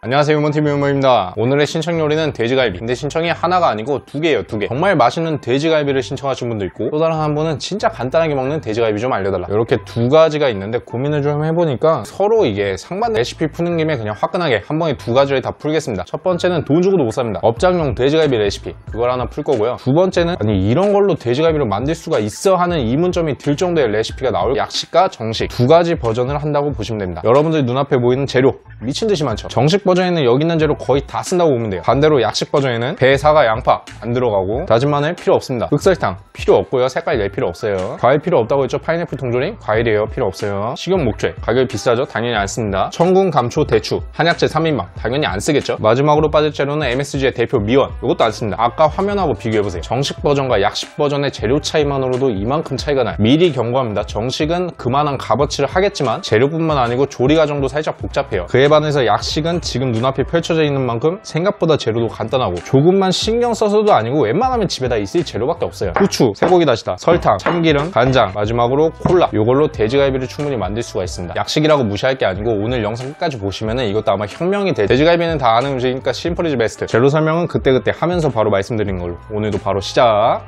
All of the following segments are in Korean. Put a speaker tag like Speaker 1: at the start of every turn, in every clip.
Speaker 1: 안녕하세요, 유먼TV 유머입니다. 오늘의 신청 요리는 돼지갈비. 근데 신청이 하나가 아니고 두 개예요, 두 개. 정말 맛있는 돼지갈비를 신청하신 분도 있고, 또 다른 한 분은 진짜 간단하게 먹는 돼지갈비 좀 알려달라. 이렇게 두 가지가 있는데 고민을 좀 해보니까 서로 이게 상반 레시피 푸는 김에 그냥 화끈하게 한 번에 두 가지를 다 풀겠습니다. 첫 번째는 돈 주고도 못 삽니다. 업장용 돼지갈비 레시피. 그걸 하나 풀 거고요. 두 번째는 아니 이런 걸로 돼지갈비를 만들 수가 있어 하는 이문점이 들 정도의 레시피가 나올 약식과 정식 두 가지 버전을 한다고 보시면 됩니다. 여러분들 눈앞에 보이는 재료 미친듯이 많죠. 정식 버전에는 여기 있는 재료 거의 다 쓴다고 보면 돼요. 반대로 약식 버전에는 배, 사과, 양파 안 들어가고 다진 마늘 필요 없습니다. 흑설탕 필요 없고요. 색깔 낼 필요 없어요. 과일 필요 없다고 했죠. 파인애플 통조림 과일이에요. 필요 없어요. 식용 목재 가격이 비싸죠. 당연히 안 씁니다. 청군, 감초, 대추 한약재 3인방 당연히 안 쓰겠죠. 마지막으로 빠질 재료는 MSG의 대표 미원 이것도 안 씁니다. 아까 화면하고 비교해보세요. 정식 버전과 약식 버전의 재료 차이만으로도 이만큼 차이가 나요. 미리 경고합니다. 정식은 그만한 값어치를 하겠지만 재료뿐만 아니고 조리 과정도 살짝 복잡해요. 그에 반해서 약식은 지금 눈앞에 펼쳐져 있는 만큼 생각보다 재료도 간단하고 조금만 신경 써서도 아니고 웬만하면 집에다 있을 재료밖에 없어요. 후추, 쇠고기 다시다, 설탕, 참기름, 간장, 마지막으로 콜라 이걸로 돼지갈비를 충분히 만들 수가 있습니다. 약식이라고 무시할 게 아니고 오늘 영상 끝까지 보시면은 이것도 아마 혁명이 돼. 돼지갈비는 다 아는 음식이니까 심플 이즈 베스트. 재료 설명은 그때그때 하면서 바로 말씀드린 걸로. 오늘도 바로 시작!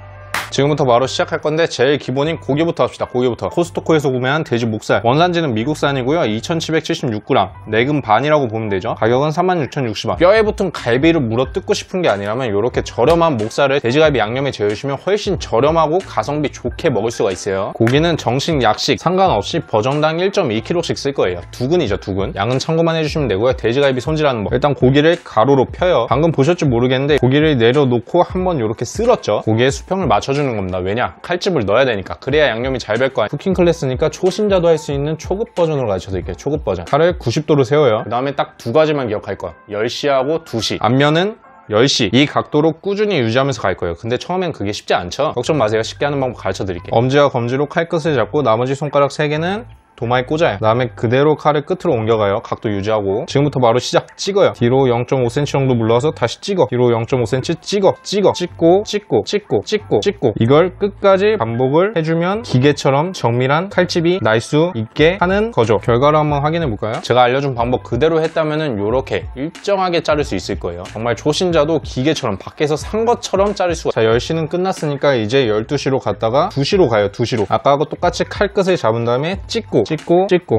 Speaker 1: 지금부터 바로 시작할 건데 제일 기본인 고기부터 합시다. 고기부터 코스트코에서 구매한 돼지 목살, 원산지는 미국산이고요. 2776g, 내근 반이라고 보면 되죠. 가격은 36,060원. 뼈에 붙은 갈비를 물어 뜯고 싶은 게 아니라면 이렇게 저렴한 목살을 돼지갈비 양념에 재우시면 훨씬 저렴하고 가성비 좋게 먹을 수가 있어요. 고기는 정식, 약식 상관없이 버전당 1.2kg씩 쓸 거예요. 두근이죠, 두근. 양은 참고만 해주시면 되고요. 돼지갈비 손질하는 법. 일단 고기를 가로로 펴요. 방금 보셨지 모르겠는데 고기를 내려놓고 한번 이렇게 쓸었죠. 고기의 수평을 맞춰주는 겁니다. 왜냐? 칼집을 넣어야 되니까. 그래야 양념이 잘 별 거야. 쿠킹 클래스니까 초심자도 할 수 있는 초급 버전으로 가르쳐드릴게요. 초급 버전. 칼을 90도로 세워요. 그 다음에 딱 두 가지만 기억할 거야. 10시하고 2시. 앞면은 10시 이 각도로 꾸준히 유지하면서 갈 거예요. 근데 처음엔 그게 쉽지 않죠? 걱정 마세요. 쉽게 하는 방법 가르쳐 드릴게요. 엄지와 검지로 칼끝을 잡고 나머지 손가락 3개는 도마에 꽂아요. 그 다음에 그대로 칼을 끝으로 옮겨가요. 각도 유지하고. 지금부터 바로 시작. 찍어요. 뒤로 0.5cm 정도 물러서 다시 찍어. 뒤로 0.5cm 찍어. 찍고 이걸 끝까지 반복을 해주면 기계처럼 정밀한 칼집이 날 수 있게 하는 거죠. 결과를 한번 확인해 볼까요? 제가 알려준 방법 그대로 했다면은 이렇게 일정하게 자를 수 있을 거예요. 정말 초신자도 기계처럼 밖에서 산 것처럼 자를 수가. 자, 10시는 끝났으니까 이제 12시로 갔다가 2시로 가요. 2시로. 아까하고 똑같이 칼끝을 잡은 다음에 찍고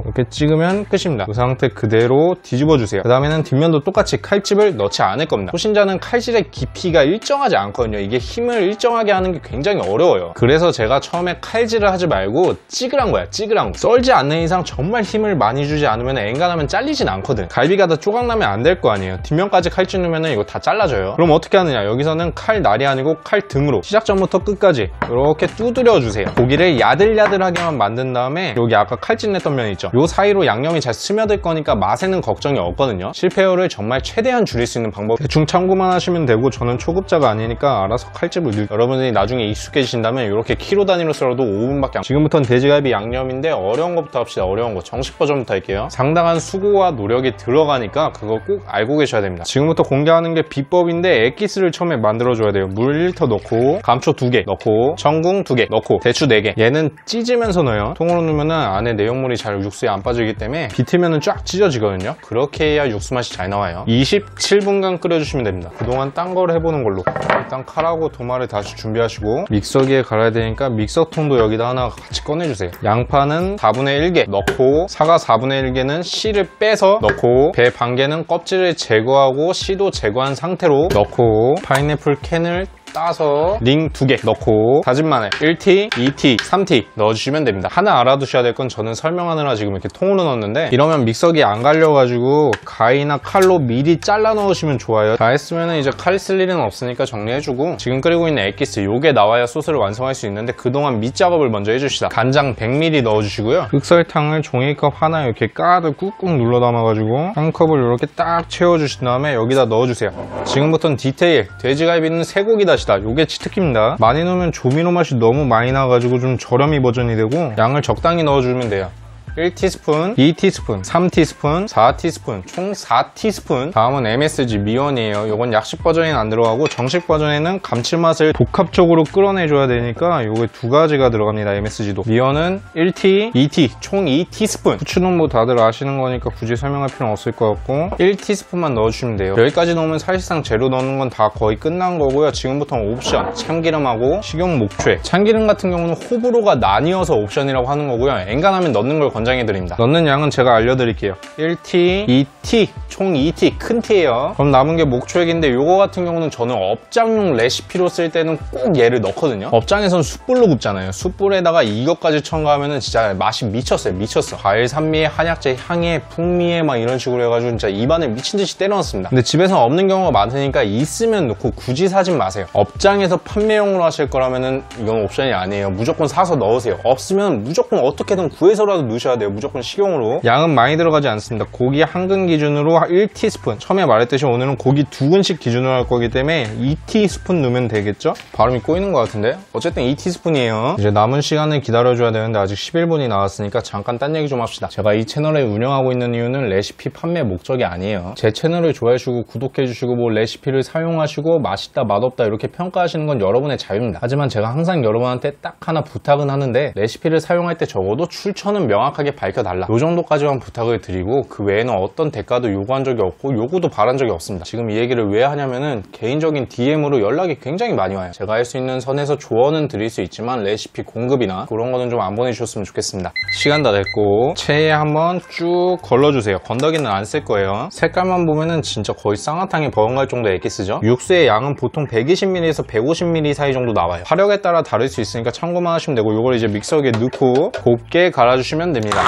Speaker 1: 이렇게 찍으면 끝입니다. 그 상태 그대로 뒤집어 주세요. 그 다음에는 뒷면도 똑같이 칼집을 넣지 않을 겁니다. 초신자는 칼질의 깊이가 일정하지 않거든요. 이게 힘을 일정하게 하는 게 굉장히 어려워요. 그래서 제가 처음에 칼질을 하지 말고 찌그란 거야. 찌그란 거. 썰지 않는 이상 정말 힘을 많이 주지 않으면 엔간하면 잘리진 않거든. 갈비가 다 조각나면 안 될 거 아니에요. 뒷면까지 칼 찌르면 이거 다 잘라져요. 그럼 어떻게 하느냐? 여기서는 칼 날이 아니고 칼 등으로 시작 전부터 끝까지 이렇게 두드려 주세요. 고기를 야들야들하게만 만든 다음에 여기 아까 칼집 냈던 면 있죠? 요 사이로 양념이 잘 스며들 거니까 맛에는 걱정이 없거든요. 실패율을 정말 최대한 줄일 수 있는 방법 대충 참고만 하시면 되고 저는 초급자가 아니니까 알아서 칼집을 여러분들이 나중에 익숙해지신다면 이렇게 키로 단위로 썰어도 5분밖에 안. 지금부터는 돼지갈비 양념인데 어려운 것부터 합시다. 어려운 거 정식 버전부터 할게요. 상당한 수고와 노력이 들어가니까 그거 꼭 알고 계셔야 됩니다. 지금부터 공개하는 게 비법인데 액기스를 처음에 만들어줘야 돼요. 물 1리터 넣고 감초 2개 넣고 청궁 2개 넣고 대추 4개. 얘는 찢으면서 넣어요. 통으로 넣으면 안에 내용물이 잘 육수에 안 빠지기 때문에 비트면은 쫙 찢어지거든요. 그렇게 해야 육수 맛이 잘 나와요. 27분간 끓여주시면 됩니다. 그동안 딴 걸 해보는 걸로. 일단 칼하고 도마를 다시 준비하시고 믹서기에 갈아야 되니까 믹서통도 여기다 하나 같이 꺼내주세요. 양파는 4분의 1개 넣고 사과 4분의 1개는 씨를 빼서 넣고 배 반 개는 껍질을 제거하고 씨도 제거한 상태로 넣고 파인애플 캔을 따서 링 2개 넣고 다진 마늘 1T, 2T, 3T 넣어주시면 됩니다. 하나 알아두셔야 될 건 저는 설명하느라 지금 이렇게 통으로 넣었는데 이러면 믹서기에 안 갈려가지고 가위나 칼로 미리 잘라 넣으시면 좋아요. 다 했으면 이제 칼 쓸 일은 없으니까 정리해주고 지금 끓이고 있는 액기스 요게 나와야 소스를 완성할 수 있는데 그동안 밑작업을 먼저 해주시다. 간장 100ml 넣어주시고요. 흑설탕을 종이컵 하나 이렇게 가득 꾹꾹 눌러 담아가지고 한 컵을 이렇게 딱 채워주신 다음에 여기다 넣어주세요. 지금부터는 디테일. 돼지갈비는 쇠고기 다시다. 요게 치트키입니다. 많이 넣으면 조미료 맛이 너무 많이 나가지고 좀 저렴이 버전이 되고 양을 적당히 넣어주면 돼요. 1티스푼, 2티스푼, 3티스푼, 4티스푼, 총 4티스푼. 다음은 MSG 미원이에요. 이건 약식 버전에는 안 들어가고 정식 버전에는 감칠맛을 복합적으로 끌어내줘야 되니까 요게 두 가지가 들어갑니다. MSG도. 미원은 1T, 2T, 총 2티스푼. 후추는 뭐 다들 아시는 거니까 굳이 설명할 필요는 없을 것 같고 1티스푼만 넣어주시면 돼요. 여기까지 넣으면 사실상 재료 넣는 건 다 거의 끝난 거고요. 지금부터는 옵션, 참기름하고 식용 목초액. 참기름 같은 경우는 호불호가 나뉘어서 옵션이라고 하는 거고요. 엔간하면 넣는 걸 권장해드립니다. 넣는 양은 제가 알려드릴게요. 1T, 2T, 총 2T, 큰 T예요. 그럼 남은 게 목초액인데 요거 같은 경우는 저는 업장용 레시피로 쓸 때는 꼭 얘를 넣거든요. 업장에선 숯불로 굽잖아요. 숯불에다가 이것까지 첨가하면은 진짜 맛이 미쳤어요. 미쳤어. 과일 산미에 한약재 향에 풍미에 막 이런 식으로 해가지고 진짜 입안에 미친듯이 때려넣습니다. 근데 집에서 없는 경우가 많으니까 있으면 넣고 굳이 사진 마세요. 업장에서 판매용으로 하실 거라면은 이건 옵션이 아니에요. 무조건 사서 넣으세요. 없으면 무조건 어떻게든 구해서라도 넣으셔야 돼요. 무조건 식용으로. 양은 많이 들어가지 않습니다. 고기 한 근 기준으로 1티스푼. 처음에 말했듯이 오늘은 고기 2근씩 기준으로 할 거기 때문에 2티스푼 넣으면 되겠죠? 발음이 꼬이는 것 같은데? 어쨌든 2티스푼이에요. 이제 남은 시간을 기다려줘야 되는데 아직 11분이 나왔으니까 잠깐 딴 얘기 좀 합시다. 제가 이 채널을 운영하고 있는 이유는 레시피 판매 목적이 아니에요. 제 채널을 좋아해주시고 구독해주시고 뭐 레시피를 사용하시고 맛있다 맛없다 이렇게 평가하시는 건 여러분의 자유입니다. 하지만 제가 항상 여러분한테 딱 하나 부탁은 하는데 레시피를 사용할 때 적어도 출처는 명확하게 밝혀달라. 요 정도까지만 부탁을 드리고 그 외에는 어떤 대가도 요구한 적이 없고 요구도 바란 적이 없습니다. 지금 이 얘기를 왜 하냐면은 개인적인 DM으로 연락이 굉장히 많이 와요. 제가 할 수 있는 선에서 조언은 드릴 수 있지만 레시피 공급이나 그런 거는 좀 안 보내주셨으면 좋겠습니다. 시간 다 됐고 체에 한번 쭉 걸러주세요. 건더기는 안 쓸 거예요. 색깔만 보면은 진짜 거의 쌍화탕에 버금갈 정도 엑기스죠. 육수의 양은 보통 120ml에서 150ml 사이 정도 나와요. 화력에 따라 다를 수 있으니까 참고만 하시면 되고 요걸 이제 믹서기에 넣고 곱게 갈아주시면 됩니다.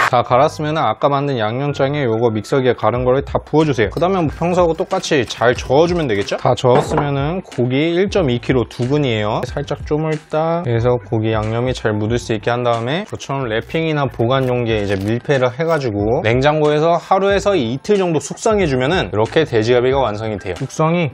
Speaker 1: 다 갈았으면 아까 만든 양념장에 요거 믹서기에 갈은 거를 다 부어주세요. 그 다음에 뭐 평소하고 똑같이 잘 저어주면 되겠죠? 다 저었으면은 고기 1.2kg 2근이에요. 살짝 쪼물딱 해서 고기 양념이 잘 묻을 수 있게 한 다음에 저처럼 랩핑이나 보관 용기에 이제 밀폐를 해가지고 냉장고에서 하루에서 이틀 정도 숙성해주면은 이렇게 돼지갈비가 완성이 돼요. 숙성이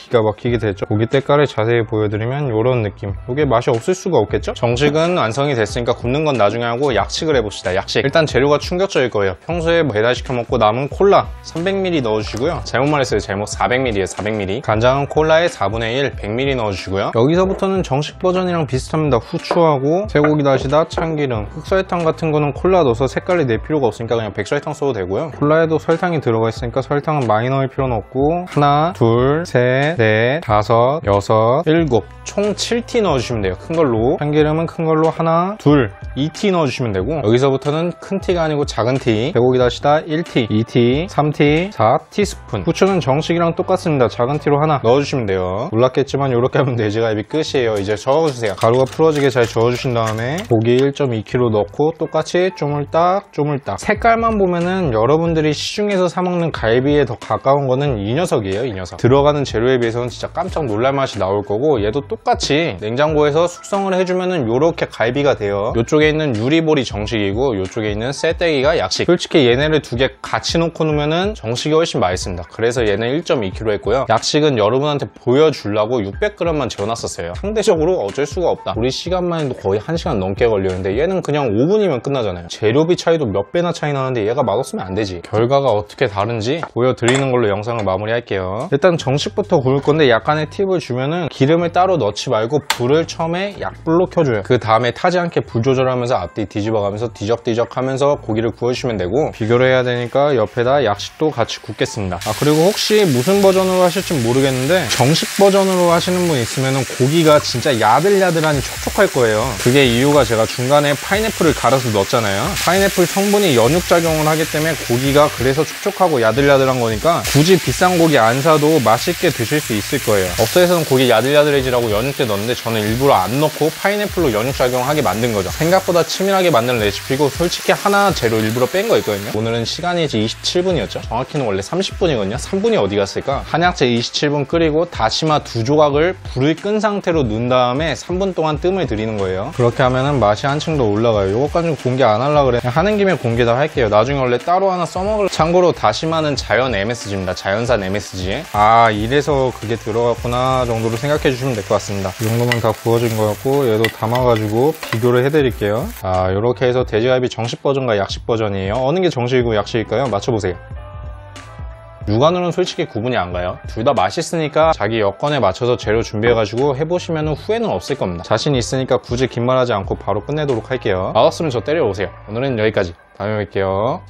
Speaker 1: 기가 막히게 되죠. 고기 때깔을 자세히 보여드리면 이런 느낌. 이게 맛이 없을 수가 없겠죠? 정식은 완성이 됐으니까 굽는 건 나중에 하고 약식을 해봅시다. 약식. 일단 재료가 충격적일 거예요. 평소에 배달시켜 먹고 남은 콜라 300ml 넣어주시고요. 잘못 말했어요. 잘못. 400ml에요. 400ml. 간장은 콜라의 4분의 1 100ml 넣어주시고요. 여기서부터는 정식 버전이랑 비슷합니다. 후추하고 쇠고기 다시다, 참기름, 흑설탕 같은 거는 콜라 넣어서 색깔이 낼 필요가 없으니까 그냥 백설탕 써도 되고요. 콜라에도 설탕이 들어가 있으니까 설탕은 많이 넣을 필요는 없고 하나, 둘, 셋, 넷, 다섯, 여섯, 일곱 총 7T 넣어주시면 돼요. 큰 걸로. 참기름은 큰 걸로 하나, 둘, 2T 넣어주시면 되고 여기서부터는 큰 T가 아니고 작은 T. 쇠고기 다시다 1T, 2T, 3T, 4티스푼. 후추는 정식이랑 똑같습니다. 작은 T로 하나 넣어주시면 돼요. 놀랐겠지만 이렇게 하면 돼지갈비 끝이에요. 이제 저어주세요. 가루가 풀어지게 잘 저어주신 다음에 고기 1.2kg 넣고 똑같이 쪼물딱 쪼물딱. 색깔만 보면은 여러분들이 시중에서 사먹는 갈비에 더 가까운 거는 이 녀석이에요. 이 녀석. 들어가는 재료에 비해서는 진짜 깜짝 놀랄 맛이 나올 거고 얘도 똑같이 냉장고에서 숙성을 해주면은 요렇게 갈비가 돼요. 요쪽에 있는 유리볼이 정식이고 요쪽에 있는 쇠떼기가 약식. 솔직히 얘네를 두 개 같이 놓고 놓으면은 정식이 훨씬 맛있습니다. 그래서 얘는 1.2kg 했고요. 약식은 여러분한테 보여주려고 600g만 재워놨었어요. 상대적으로 어쩔 수가 없다. 우리 시간만 해도 거의 1시간 넘게 걸리는데 얘는 그냥 5분이면 끝나잖아요. 재료비 차이도 몇 배나 차이 나는데 얘가 맛없으면 안 되지. 결과가 어떻게 다른지 보여드리는 걸로 영상을 마무리할게요. 일단 정식부터 구울 건데 약간의 팁을 주면은 기름을 따로 넣지 말고 불을 처음에 약불로 켜줘요. 그 다음에 타지 않게 불 조절하면서 앞뒤 뒤집어가면서 뒤적뒤적 하면서 고기를 구워주시면 되고 비교를 해야 되니까 옆에다 약식도 같이 굽겠습니다. 그리고 혹시 무슨 버전으로 하실지 모르겠는데 정식 버전으로 하시는 분 있으면 고기가 진짜 야들야들하니 촉촉할 거예요. 그게 이유가 제가 중간에 파인애플을 갈아서 넣었잖아요. 파인애플 성분이 연육작용을 하기 때문에 고기가 그래서 촉촉하고 야들야들한 거니까 굳이 비싼 고기 안 사도 맛있게 드실 수 있을 거예요. 업소에서는 고기 야들야들해지라고 연육제 넣었는데 저는 일부러 안 넣고 파인애플로 연육작용하게 만든 거죠. 생각보다 치밀하게 만든 레시피고 솔직히 하나 재료 일부러 뺀 거 있거든요. 오늘은 시간이 27분이었죠. 정확히는 원래 30분이거든요. 3분이 어디 갔을까? 한약재 27분 끓이고 다시마 2조각을 불을 끈 상태로 넣은 다음에 3분 동안 뜸을 들이는 거예요. 그렇게 하면은 맛이 한층 더 올라가요. 요것까지는 공개 안 하려고 그래. 그냥 하는 김에 공개 다 할게요. 나중에 원래 따로 하나 써먹을. 참고로 다시마는 자연 MSG입니다. 자연산 MSG. 이래서 그게 들어갔구나 정도로 생각해 주시면 될 것 같습니다. 이 정도면 다 구워진 것 같고 얘도 담아가지고 비교를 해드릴게요. 자, 이렇게 해서 돼지갈비 정식 버전과 약식 버전이에요. 어느 게 정식이고 약식일까요? 맞춰보세요. 육안으로는 솔직히 구분이 안 가요. 둘 다 맛있으니까 자기 여건에 맞춰서 재료 준비해가지고 해보시면 후회는 없을 겁니다. 자신 있으니까 굳이 긴 말하지 않고 바로 끝내도록 할게요. 맛없으면 저 때려오세요. 오늘은 여기까지. 다음에 뵐게요.